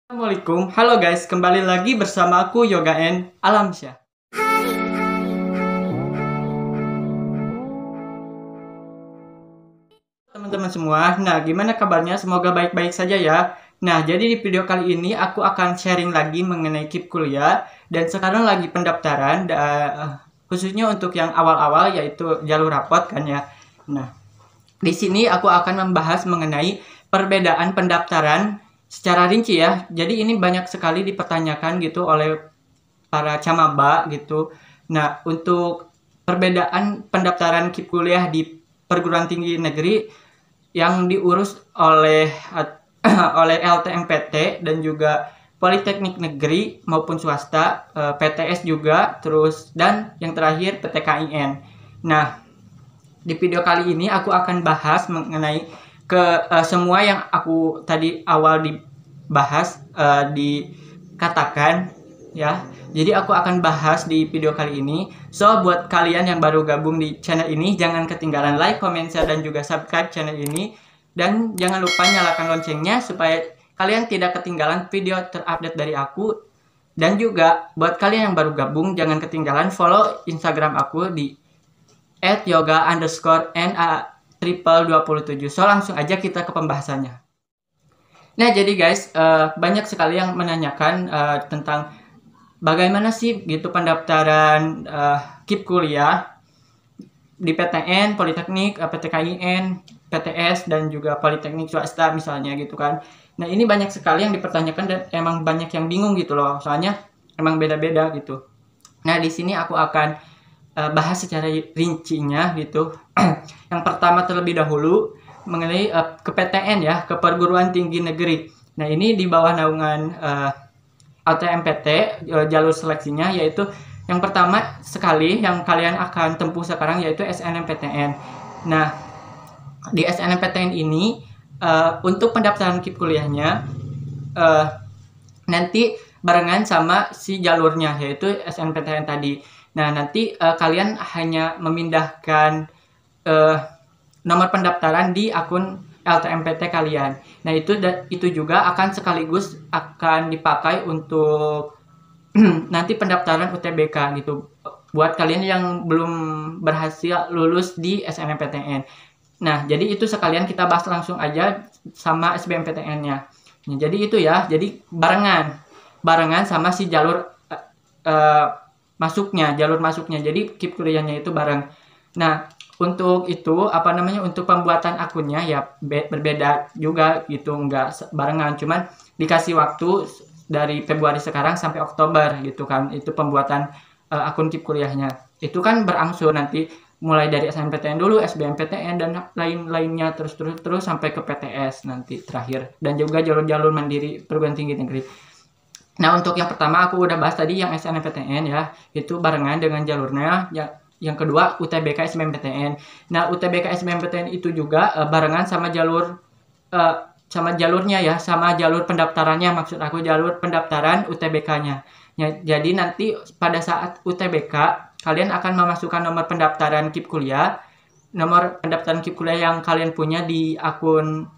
Assalamualaikum, halo guys, kembali lagi bersama aku Yoga N Alamsyah. Teman-teman semua, nah gimana kabarnya? Semoga baik-baik saja ya. Nah, jadi di video kali ini aku akan sharing lagi mengenai KIP kuliah dan sekarang lagi pendaftaran, khususnya untuk yang awal-awal yaitu jalur rapot kan ya. Nah, di sini aku akan membahas mengenai perbedaan pendaftaran secara rinci ya. Jadi ini banyak sekali dipertanyakan gitu oleh para camaba gitu. Nah, untuk perbedaan pendaftaran KIP kuliah di perguruan tinggi negeri yang diurus oleh oleh LTMPT dan juga Politeknik Negeri maupun swasta, PTS juga, terus dan yang terakhir PTKIN. Nah, di video kali ini aku akan bahas mengenai semua yang aku tadi awal dibahas, dikatakan ya. Jadi aku akan bahas di video kali ini. So, buat kalian yang baru gabung di channel ini, jangan ketinggalan like, comment, share, dan juga subscribe channel ini. Dan jangan lupa nyalakan loncengnya supaya kalian tidak ketinggalan video terupdate dari aku. Dan juga buat kalian yang baru gabung, jangan ketinggalan follow Instagram aku di @yoga_na_27. So, langsung aja kita ke pembahasannya. Nah, jadi guys, banyak sekali yang menanyakan tentang bagaimana sih gitu pendaftaran KIP kuliah di PTN, Politeknik, PTKIN, PTS, dan juga Politeknik swasta misalnya gitu kan. Nah, ini banyak sekali yang dipertanyakan dan emang banyak yang bingung gitu loh, soalnya emang beda-beda gitu. Nah, di sini aku akan bahas secara rincinya gitu. Yang pertama terlebih dahulu mengenai ke PTN ya, ke perguruan tinggi negeri. Nah, ini di bawah naungan LTMPT, jalur seleksinya yaitu yang pertama sekali yang kalian akan tempuh sekarang yaitu SNMPTN. Nah, di SNMPTN ini untuk pendaftaran KIP kuliahnya nanti barengan sama si jalurnya yaitu SNMPTN tadi. Nah, nanti kalian hanya memindahkan nomor pendaftaran di akun LTMPT kalian. Nah, itu juga akan sekaligus akan dipakai untuk nanti pendaftaran UTBK gitu. Buat kalian yang belum berhasil lulus di SNMPTN. Nah, jadi itu sekalian kita bahas langsung aja sama SBMPTN-nya. Nah, jadi itu ya, jadi barengan sama si jalur jalur masuknya. Jadi KIP kuliahnya itu bareng. Nah, untuk itu untuk pembuatan akunnya ya berbeda juga gitu, nggak barengan, cuman dikasih waktu dari Februari sekarang sampai Oktober gitu kan, itu pembuatan akun KIP kuliahnya. Itu kan berangsur nanti mulai dari SNMPTN dulu, SBMPTN dan lain-lainnya terus sampai ke PTS nanti terakhir, dan juga jalur-jalur mandiri perguruan tinggi negeri. Nah, untuk yang pertama aku udah bahas tadi yang SNMPTN ya, itu barengan dengan jalurnya ya. Yang kedua UTBK SBMPTN. Nah, UTBK SBMPTN itu juga barengan sama jalurnya ya, sama jalur pendaftarannya, maksud aku jalur pendaftaran UTBK-nya. Ya, jadi nanti pada saat UTBK kalian akan memasukkan nomor pendaftaran KIP kuliah, nomor pendaftaran KIP kuliah yang kalian punya di akun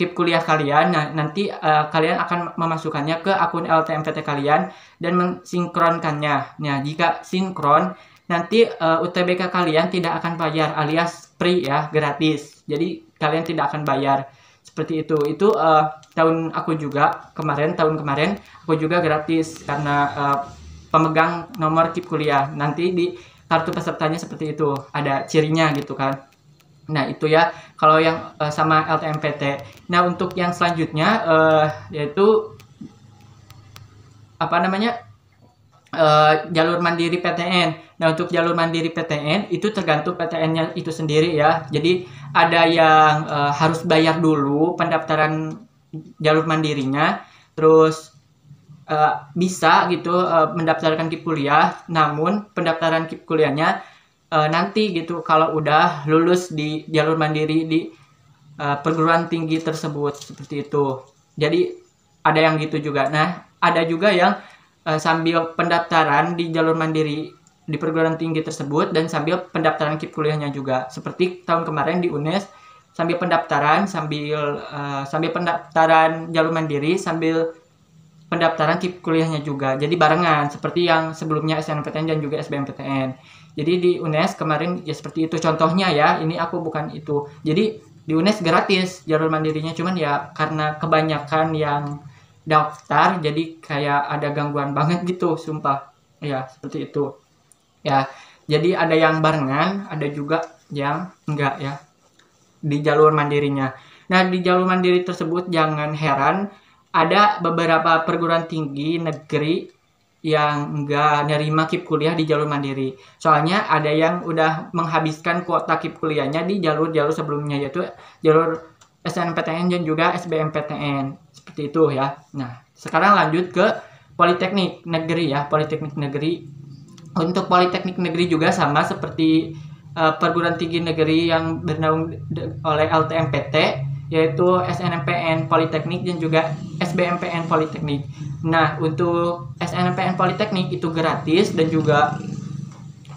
KIP kuliah kalian. Nah, nanti kalian akan memasukkannya ke akun LTMPT kalian dan mensinkronkannya. Nah, jika sinkron nanti UTBK kalian tidak akan bayar alias free ya, gratis. Jadi kalian tidak akan bayar seperti itu. Itu tahun kemarin aku juga gratis karena pemegang nomor KIP kuliah. Nanti di kartu pesertanya seperti itu, ada cirinya gitu kan. Nah, itu ya kalau yang sama LTMPT. Nah, untuk yang selanjutnya yaitu jalur mandiri PTN. Nah, untuk jalur mandiri PTN itu tergantung PTN-nya itu sendiri ya. Jadi ada yang harus bayar dulu pendaftaran jalur mandirinya, terus bisa gitu mendaftarkan KIP kuliah. Namun pendaftaran KIP kuliahnya nanti gitu kalau udah lulus di jalur mandiri di perguruan tinggi tersebut, seperti itu. Jadi ada yang gitu juga. Nah, ada juga yang sambil pendaftaran di jalur mandiri di perguruan tinggi tersebut dan sambil pendaftaran KIP kuliahnya juga. Seperti tahun kemarin di UNES, sambil pendaftaran jalur mandiri, sambil pendaftaran KIP kuliahnya juga. Jadi barengan seperti yang sebelumnya SNMPTN dan juga SBMPTN. Jadi di UNES kemarin ya seperti itu contohnya ya. Ini aku bukan itu. Jadi di UNES gratis jalur mandirinya, cuman ya karena kebanyakan yang daftar jadi kayak ada gangguan banget gitu, sumpah. Ya, seperti itu. Ya, jadi ada yang barengan, ada juga yang enggak ya di jalur mandirinya. Nah, di jalur mandiri tersebut jangan heran ada beberapa perguruan tinggi negeri yang enggak nerima KIP kuliah di jalur mandiri. Soalnya ada yang udah menghabiskan kuota KIP kuliahnya di jalur-jalur sebelumnya, yaitu jalur SNMPTN dan juga SBMPTN. Seperti itu ya. Nah, sekarang lanjut ke Politeknik Negeri ya. Politeknik Negeri. Untuk Politeknik Negeri juga sama seperti perguruan tinggi negeri yang bernaung oleh LTMPT, yaitu SNMPN Politeknik dan juga SBMPN Politeknik. Nah, untuk SNMPN Politeknik itu gratis dan juga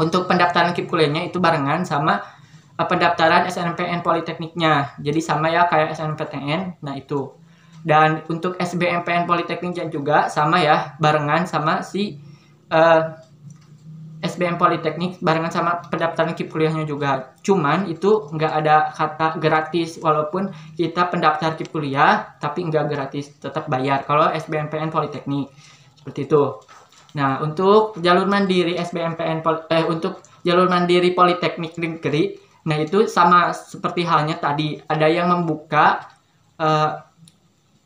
untuk pendaftaran KIP kuliahnya itu barengan sama pendaftaran SNMPN Politekniknya. Jadi sama ya kayak SNMPTN. Nah, itu. Dan untuk SBMPN Politeknik juga sama ya, barengan sama si SBM Politeknik barengan sama pendaftaran KIP kuliahnya juga. Cuman itu nggak ada kata gratis, walaupun kita pendaftar KIP kuliah tapi nggak gratis, tetap bayar kalau SBMPN Politeknik. Seperti itu. Nah, untuk jalur mandiri untuk jalur mandiri Politeknik Negeri, nah itu sama seperti halnya tadi, ada yang membuka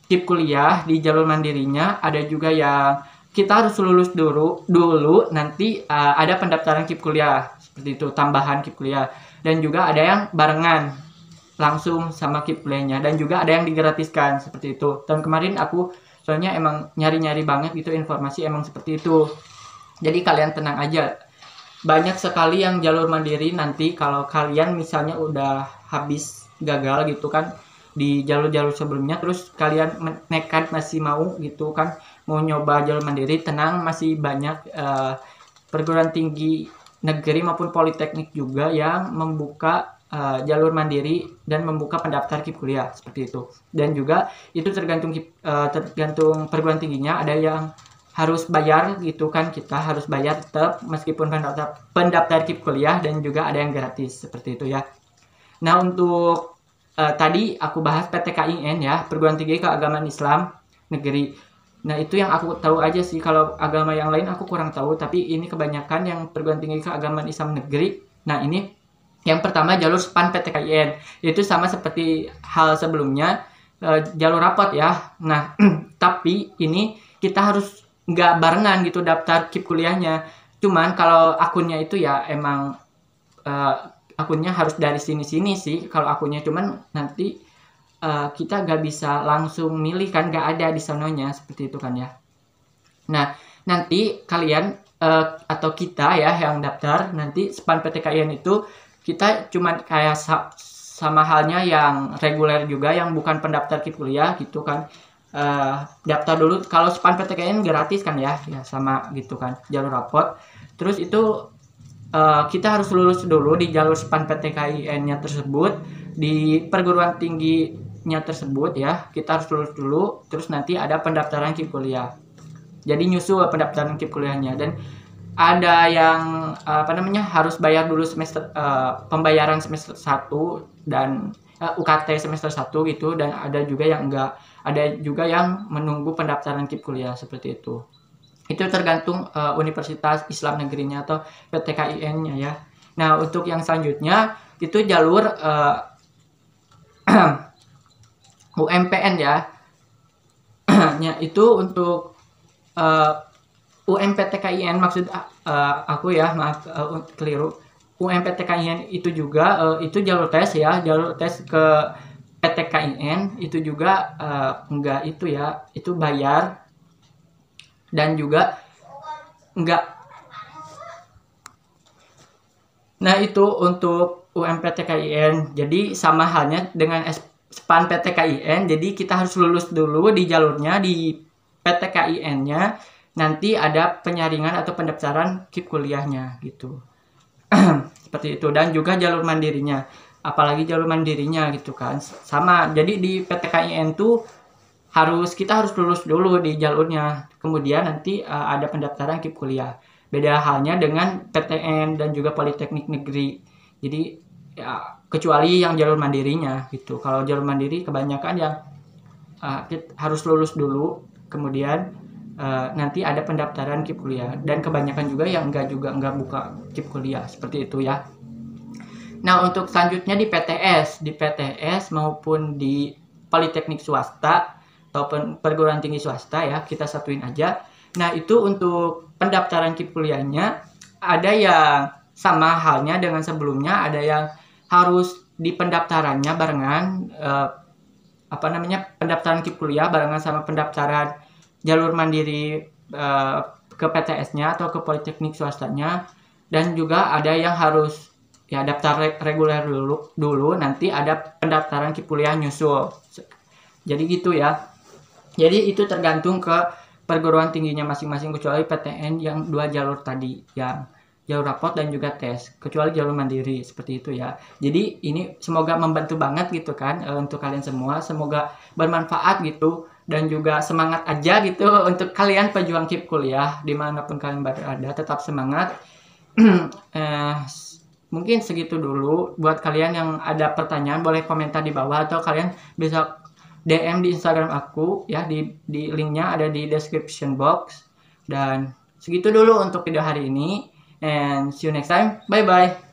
KIP kuliah di jalur mandirinya, ada juga yang kita harus lulus dulu nanti ada pendaftaran KIP kuliah seperti itu, tambahan KIP kuliah, dan juga ada yang barengan langsung sama KIP kuliahnya, dan juga ada yang digratiskan seperti itu. Dan kemarin aku soalnya emang nyari-nyari banget gitu informasi, emang seperti itu. Jadi kalian tenang aja, banyak sekali yang jalur mandiri nanti kalau kalian misalnya udah habis gagal gitu kan di jalur-jalur sebelumnya, terus kalian nekat masih mau gitu kan mau nyoba jalur mandiri, tenang, masih banyak perguruan tinggi negeri maupun politeknik juga yang membuka jalur mandiri dan membuka pendaftar KIP kuliah seperti itu. Dan juga itu tergantung perguruan tingginya, ada yang harus bayar gitu kan, kita harus bayar tetap meskipun pendaftar KIP kuliah, dan juga ada yang gratis seperti itu ya. Nah, untuk tadi aku bahas PTKIN ya, perguruan tinggi keagamaan Islam negeri. Nah, itu yang aku tahu aja sih, kalau agama yang lain aku kurang tahu, tapi ini kebanyakan yang perguruan tinggi keagamaan Islam negeri. Nah, ini yang pertama jalur SPAN PTKIN, itu sama seperti hal sebelumnya, jalur rapot ya. Nah, tapi ini kita harus nggak barengan gitu daftar KIP kuliahnya. Cuman kalau akunnya itu ya emang akunnya harus dari sini-sini sih kalau akunnya, cuman nanti kita nggak bisa langsung milih kan, nggak ada di sononya seperti itu kan ya. Nah, nanti kalian atau kita ya yang daftar nanti SPAN PTKIN itu kita cuman kayak sama halnya yang reguler juga, yang bukan pendaftar KIP kuliah gitu kan. Daftar dulu, kalau SPAN PTKIN gratis kan ya, ya sama gitu kan jalur rapot. Terus itu kita harus lulus dulu di jalur SPAN PTKIN-nya tersebut, di perguruan tingginya tersebut ya, kita harus lulus dulu, terus nanti ada pendaftaran KIP kuliah. Jadi nyusul pendaftaran KIP kuliahnya, dan ada yang harus bayar dulu semester pembayaran semester 1 dan UKT semester 1 gitu, dan ada juga yang enggak, ada juga yang menunggu pendaftaran KIP kuliah seperti itu. Itu tergantung universitas Islam negerinya atau PTKIN-nya ya. Nah, untuk yang selanjutnya itu jalur UMPN ya. Itu untuk UMPTKIN maksud aku ya, maaf keliru. UMPTKIN itu juga itu jalur tes ya, jalur tes ke PTKIN itu juga enggak itu ya, itu bayar. Dan juga enggak. Nah, itu untuk UMPTKIN. Jadi sama halnya dengan SPAN PTKIN. Jadi kita harus lulus dulu di jalurnya, di PTKIN-nya. Nanti ada penyaringan atau pendaftaran KIP kuliahnya gitu. Seperti itu. Dan juga jalur mandirinya. Apalagi jalur mandirinya gitu kan. Sama. Jadi di PTKIN tuh kita harus lulus dulu di jalurnya. Kemudian nanti ada pendaftaran KIP kuliah. Beda halnya dengan PTN dan juga Politeknik Negeri. Jadi ya, kecuali yang jalur mandirinya gitu. Kalau jalur mandiri kebanyakan yang harus lulus dulu, kemudian nanti ada pendaftaran KIP kuliah, dan kebanyakan juga yang enggak buka KIP kuliah seperti itu ya. Nah, untuk selanjutnya di PTS maupun di Politeknik swasta ataupun perguruan tinggi swasta ya, kita satuin aja. Nah, itu untuk pendaftaran KIP kuliahnya ada yang sama halnya dengan sebelumnya, ada yang harus di pendaftarannya barengan pendaftaran KIP kuliah barengan sama pendaftaran jalur mandiri ke PTS-nya atau ke Politeknik swastanya, dan juga ada yang harus ya daftar reguler dulu nanti ada pendaftaran KIP kuliah nyusul. Jadi gitu ya. Jadi itu tergantung ke perguruan tingginya masing-masing, kecuali PTN yang 2 jalur tadi, yang jalur rapot dan juga tes, kecuali jalur mandiri seperti itu ya. Jadi ini semoga membantu banget gitu kan untuk kalian semua, semoga bermanfaat gitu, dan juga semangat aja gitu untuk kalian pejuang KIP kuliah dimanapun kalian berada, tetap semangat. Mungkin segitu dulu. Buat kalian yang ada pertanyaan boleh komentar di bawah, atau kalian bisa DM di Instagram aku ya, di linknya ada di description box. Dan segitu dulu untuk video hari ini, and see you next time, bye bye.